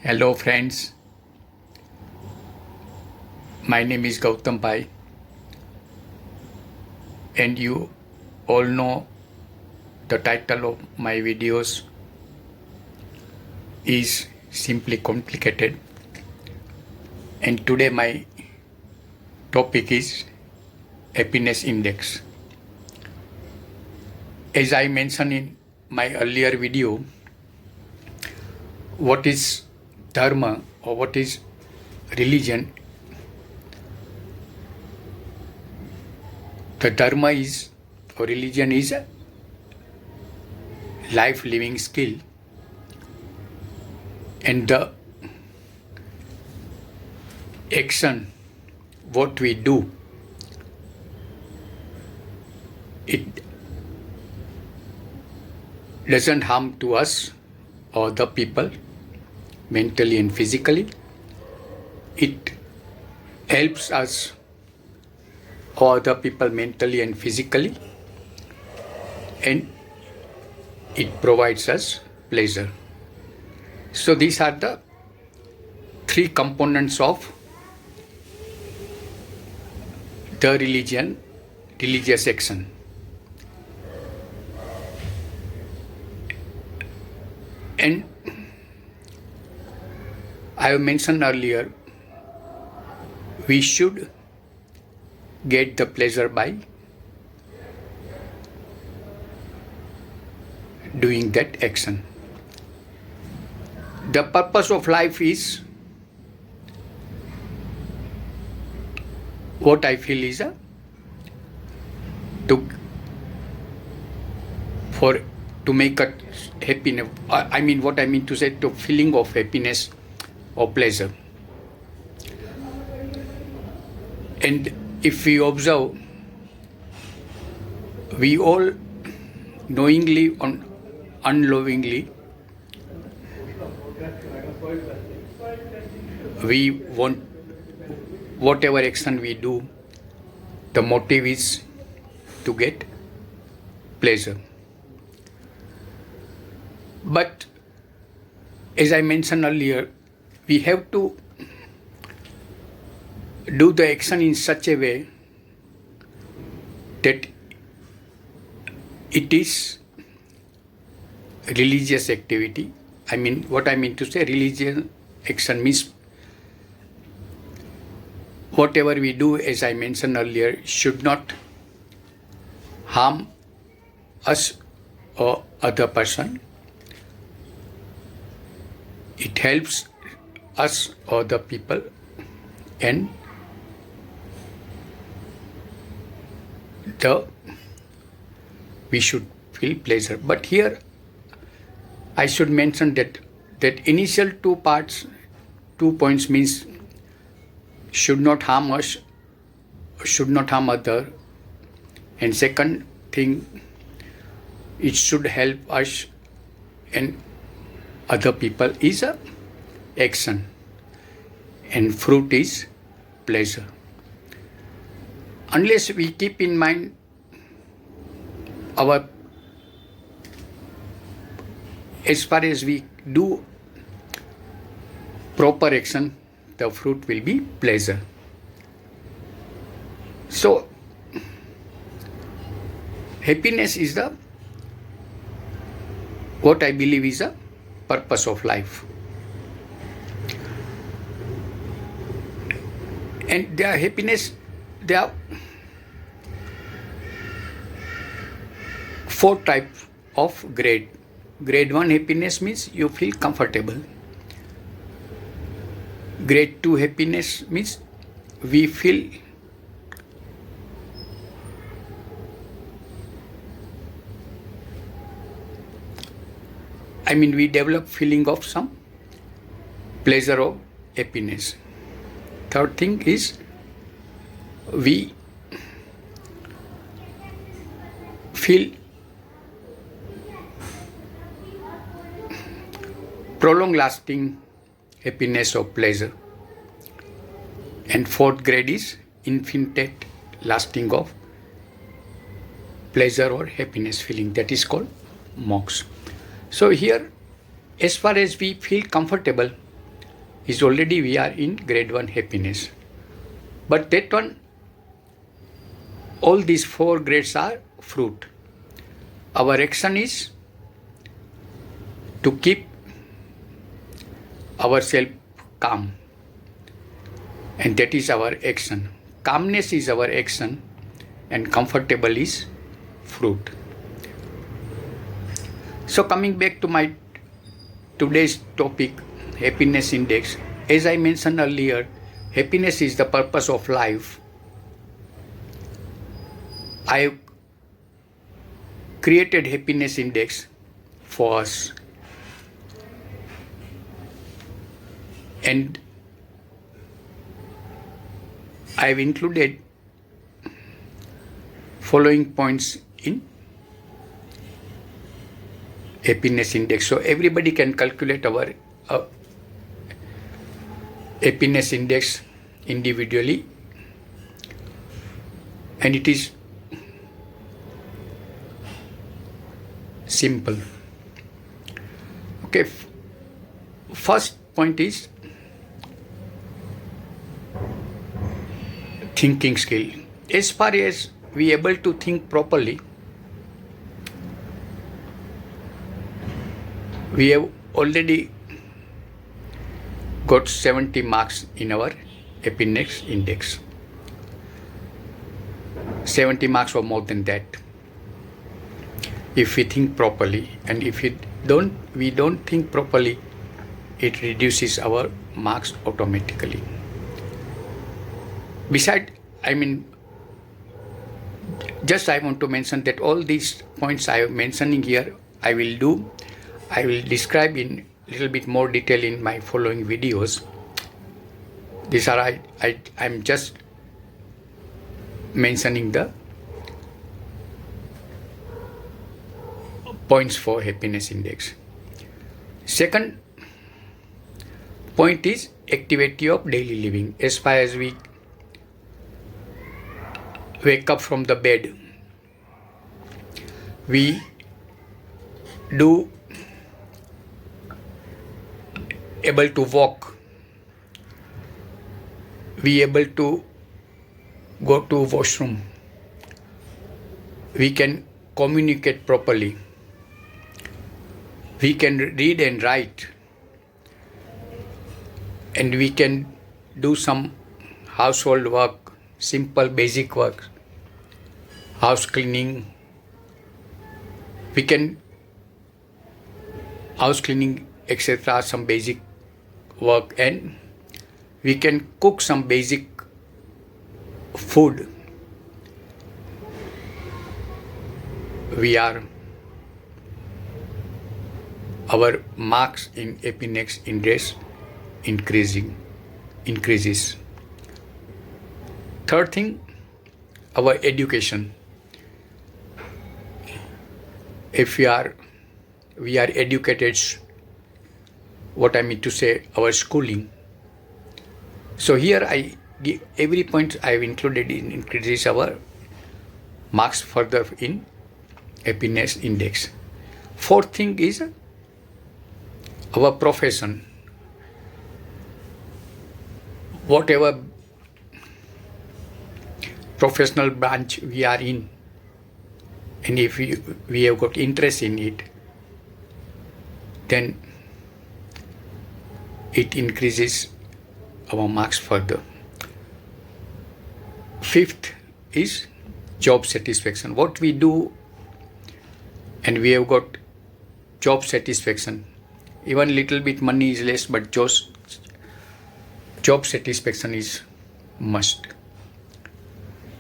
Hello friends, my name is Gautam Pai and you all know the title of my videos is Simply Complicated, and today my topic is Happiness Index. As I mentioned in my earlier video, what is dharma or what is religion? The dharma is or religion is a life living skill, and the action what we do, it doesn't harm to us or the people mentally and physically. It helps us or the people mentally and physically, and it provides us pleasure. So these are the three components of the religious action. And I have mentioned earlier, we should get the pleasure by doing that action. The purpose of life is what I feel is to make a happiness. I mean, what I mean to say, to feeling of happiness or pleasure. And if we observe, we all knowingly or unknowingly, we want whatever action we do, the motive is to get pleasure. But as I mentioned earlier, we have to do the action in such a way that it is religious activity. I mean, what I mean to say, religious action means whatever we do, as I mentioned earlier, should not harm us or other person. It helps us or the people, and we should feel pleasure. But here I should mention that initial two points means should not harm us, should not harm other, and second thing, it should help us and other people is a action, and fruit is pleasure. Unless we keep in mind our, as far as we do proper action, the fruit will be pleasure. So happiness is the, what I believe is the purpose of life. And their happiness, there are four types of grade. Grade 1 happiness means you feel comfortable. Grade 2 happiness means we feel we develop feeling of some pleasure or happiness. Third thing is we feel prolonged lasting happiness or pleasure. And fourth grade is infinite lasting of pleasure or happiness feeling, that is called moksha. So here, as far as we feel comfortable, is already we are in grade 1 happiness. But that one, all these 4 grades are fruit. Our action is to keep ourselves calm, and that is our action. Calmness is our action and comfortable is fruit. So coming back to my today's topic, happiness index. As I mentioned earlier, happiness is the purpose of life. I created happiness index for us, and I have included following points in happiness index. So everybody can calculate our happiness index individually, and it is simple. Okay, first point is thinking skill. As far as we are able to think properly, we have already got 70 marks in our happiness index. 70 marks or more than that, if we think properly. And if we don't think properly, it reduces our marks automatically. Besides, just I want to mention that all these points I am mentioning here, I will describe in little bit more detail in my following videos. These are I'm just mentioning the points for happiness index. Second point is activity of daily living. As far as we wake up from the bed, we do able to walk, we able to go to washroom, we can communicate properly, we can read and write, and we can do some household work, simple basic work, house cleaning. We can house cleaning, etc., some basic work, and we can cook some basic food. Our marks in happiness index increases. Third thing, our education. If we are educated, what I mean to say, our schooling. So here I give every point I have included in increases our marks further in happiness index. Fourth thing is our profession. Whatever professional branch we are in, and if we have got interest in it, then it increases our marks further. Fifth is job satisfaction. What we do and we have got job satisfaction, even little bit money is less, but job satisfaction is must.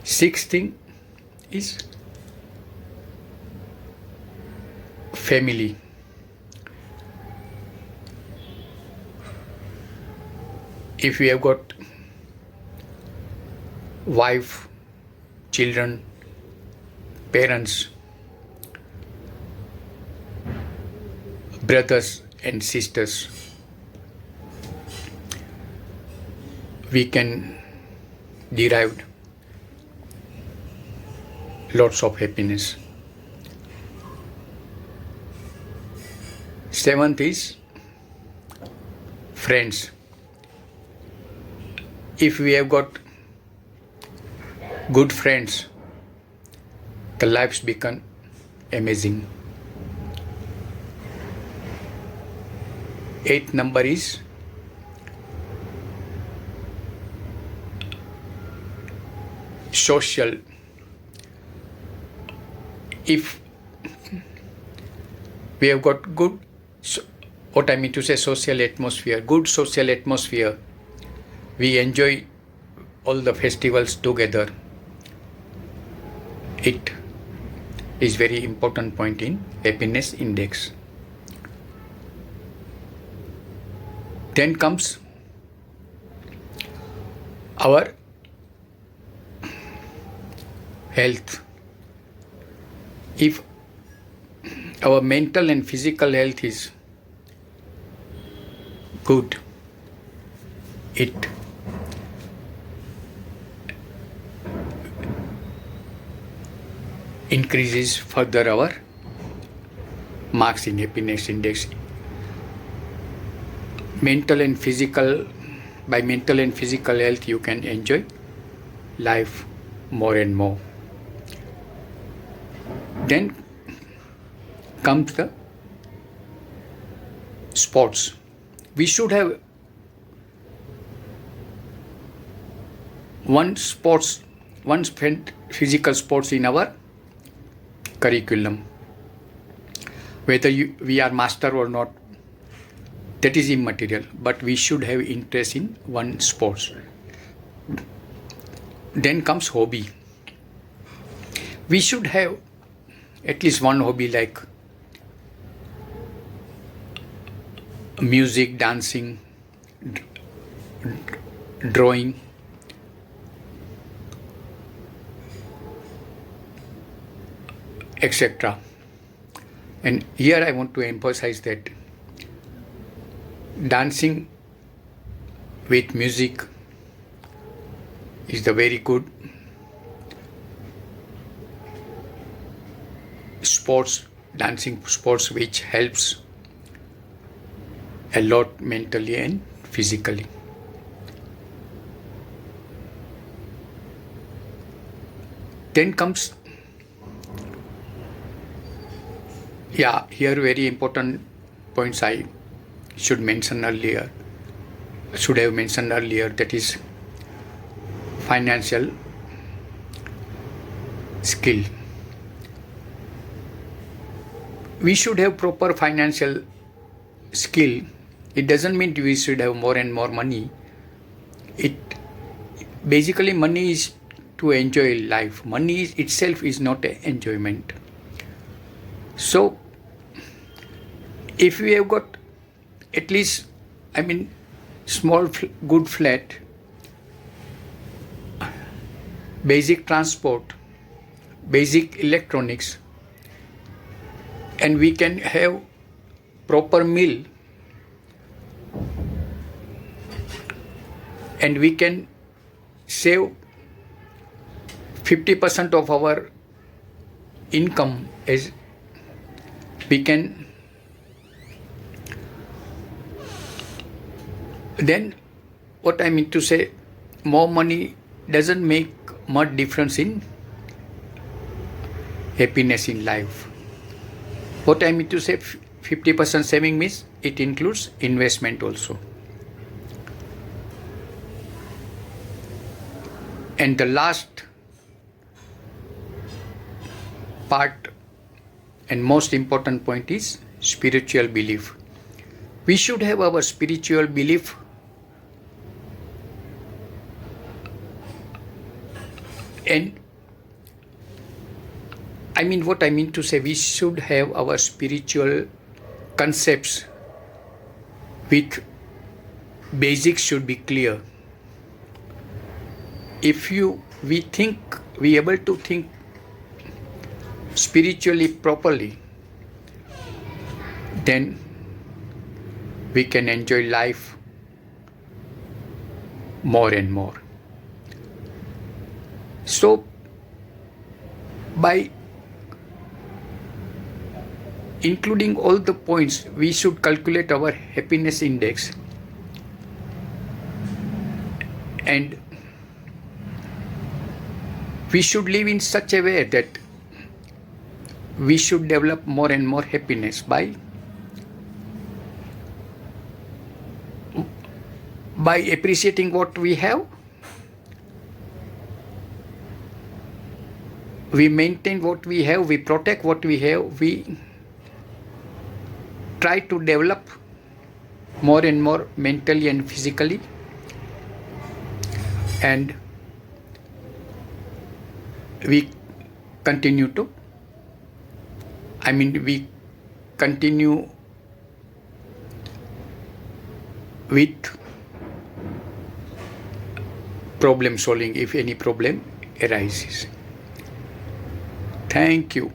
Sixth thing is family. If we have got wife, children, parents, brothers and sisters, we can derive lots of happiness. Seventh is friends. If we have got good friends, the lives become amazing. Eighth number is social. If we have got good, what I mean to say, social atmosphere, good social atmosphere, we enjoy all the festivals together. It is very important point in happiness index. Then comes our health. If our mental and physical health is good, it increases further our marks in happiness index. Mental and physical, by mental and physical health, you can enjoy life more and more. Then comes the sports. We should have one physical sports in our curriculum. Whether we are master or not, that is immaterial, but we should have interest in one sports. Then comes hobby. We should have at least one hobby like music, dancing, drawing, etc. And here I want to emphasize that dancing with music is the very good dancing sports which helps a lot mentally and physically. Then comes, here very important points I should have mentioned earlier, that is financial skill. We should have proper financial skill. It doesn't mean we should have more and more money. Basically money is to enjoy life. Money itself is not an enjoyment. So if we have got at least, small good flat, basic transport, basic electronics, and we can have proper meal, and we can save 50% of our income, as we can, then what I mean to say, more money doesn't make much difference in happiness in life. What I mean to say, 50% saving means it includes investment also. And the last part and most important point is spiritual belief. We should have our spiritual belief and what I mean to say, we should have our spiritual concepts with basics should be clear. If we able to think spiritually properly, then we can enjoy life more and more. So by including all the points, we should calculate our happiness index, And we should live in such a way that we should develop more and more happiness by appreciating what we have. We maintain what we have, we protect what we have, we try to develop more and more mentally and physically, and we continue with problem solving if any problem arises. Thank you.